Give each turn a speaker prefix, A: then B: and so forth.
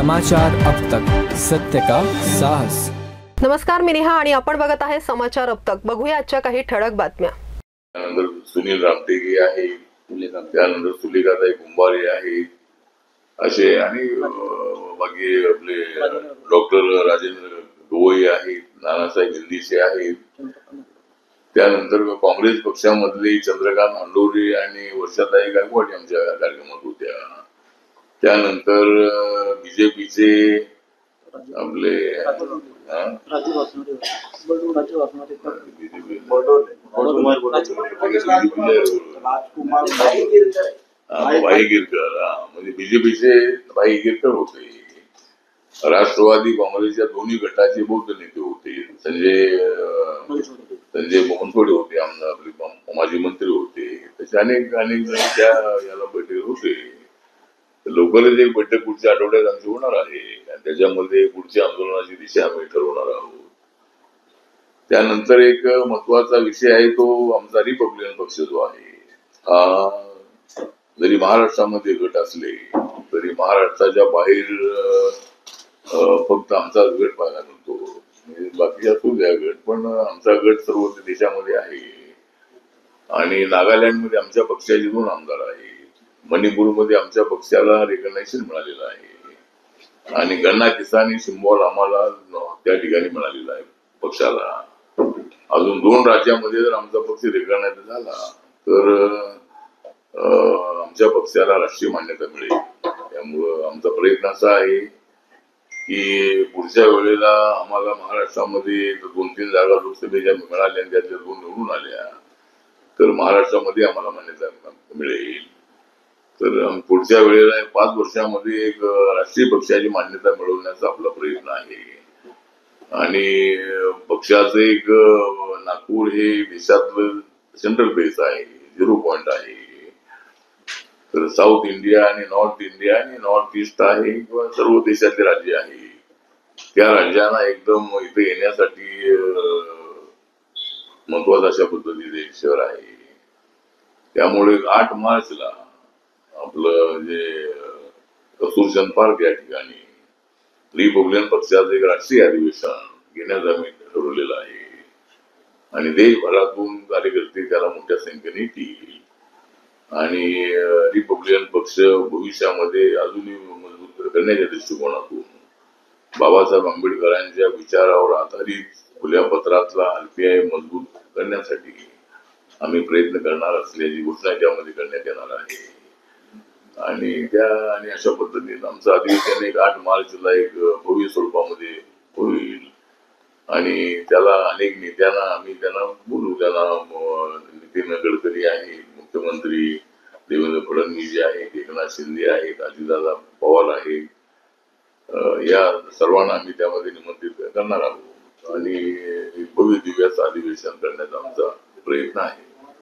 A: समाचार अब तक, सत्य का साहस।
B: नमस्कार, मी नेहा आणि आपण बघत आहे समाचार अब तक। बघूया आजच्या काही ठळक बातम्या।
C: त्यानंतर सुनील रामटेके आहे, त्यानंतर सुलेखाताई कुंभारे आहे, असे आणि बाकी आपले डॉक्टर राजेंद्र गवई आहेत, नानासाहेब हिंदीसे आहेत। त्यानंतर काँग्रेस पक्षामधले चंद्रकांत हंडोरे आणि वर्षाताई गायकवाड यांच्या कार्यक्रमात होत्या। त्यानंतर बीजेपीचे आपले भाई गिरकर, म्हणजे बीजेपीचे भाई गिरकर होते। राष्ट्रवादी काँग्रेसच्या दोन्ही गटाचे बौद्ध नेते होते। संजय बनसोडे होते, आपले माजी मंत्री होते। तसे अनेक त्या याला बैठक होते। लवकरच एक बैठक पुढच्या आठवड्यात आमची होणार आहे, त्याच्यामध्ये पुढच्या आंदोलनाची दिशा आम्ही ठरवणार आहोत। त्यानंतर एक महत्वाचा विषय आहे, तो आमचा रिपब्लिकन पक्ष जो आहे, हा जरी महाराष्ट्रामध्ये गट असले तरी महाराष्ट्राच्या बाहेर फक्त आमचाच गट पाहायला मिळतो। बाकी असू द्या गट, पण आमचा गट सर्व देशामध्ये आहे। आणि नागालँडमध्ये आमच्या पक्षाचे 2 आमदार आहेत, मणिपूरमध्ये आमच्या पक्षाला रेकग्नायझेशन मिळालेलं आहे, आणि गन्ना किसानी सिम्बॉल आम्हाला त्या ठिकाणी मिळालेला आहे पक्षाला। अजून 2 राज्यामध्ये जर आमचा पक्ष रेकग्नाइज झाला तर आमच्या पक्षाला राष्ट्रीय मान्यता मिळेल। त्यामुळं आमचा प्रयत्न असा आहे की पुढच्या वेळेला आम्हाला महाराष्ट्रामध्ये 2-3 जागा लोकसभेच्या मिळाल्या, त्यातल्या 2 निवडून आल्या तर महाराष्ट्रामध्ये आम्हाला मान्यता मिळेल। तर पुढच्या वेळेला 5 वर्षामध्ये एक राष्ट्रीय पक्षाची मान्यता मिळवण्याचा आपला प्रयत्न आहे। आणि पक्षाचं एक नागपूर हे देशातलं सेंट्रल बेस आहे, 0 पॉइंट आहे। तर साऊथ इंडिया आणि नॉर्थ इंडिया आणि नॉर्थ ईस्ट आहे, किंवा सर्व देशातले राज्य आहे, त्या राज्यांना एकदम इथे येण्यासाठी महत्वाचं अशा पद्धतीचे एक शहर आहे। त्यामुळे 8 मार्चला आपलं जे कस्तुरचंद पार्क या ठिकाणी रिपब्लिकन पक्षाचं एक राष्ट्रीय अधिवेशन घेण्याचं आम्ही ठरवलेलं आहे, आणि देशभरातून कार्यकर्ते त्याला मोठ्या संख्येने येतील। आणि रिपब्लिकन पक्ष भविष्यामध्ये अजूनही मजबूत करण्याच्या दृष्टिकोनातून बाबासाहेब आंबेडकरांच्या विचारावर आधारित खुल्या पत्रातला RPI मजबूत करण्यासाठी आम्ही प्रयत्न करणार असल्याची घोषणा त्यामध्ये करण्यात येणार आहे। आणि अशा पद्धतीने आमचं अधिवेशन 8 मार्चला एक भव्य स्वरूपामध्ये होईल, आणि त्याला अनेक नेत्यांना आम्ही त्यांना बोलू। त्यांना नितीन गडकरी आहे, मुख्यमंत्री देवेंद्र फडणवीस जे आहेत, एकनाथ शिंदे आहेत, अजितदादा पवार आहेत, या सर्वांना आम्ही त्यामध्ये निमंत्रित करणार आहोत, आणि भव्य दिव्याचं अधिवेशन करण्याचा आमचा प्रयत्न आहे।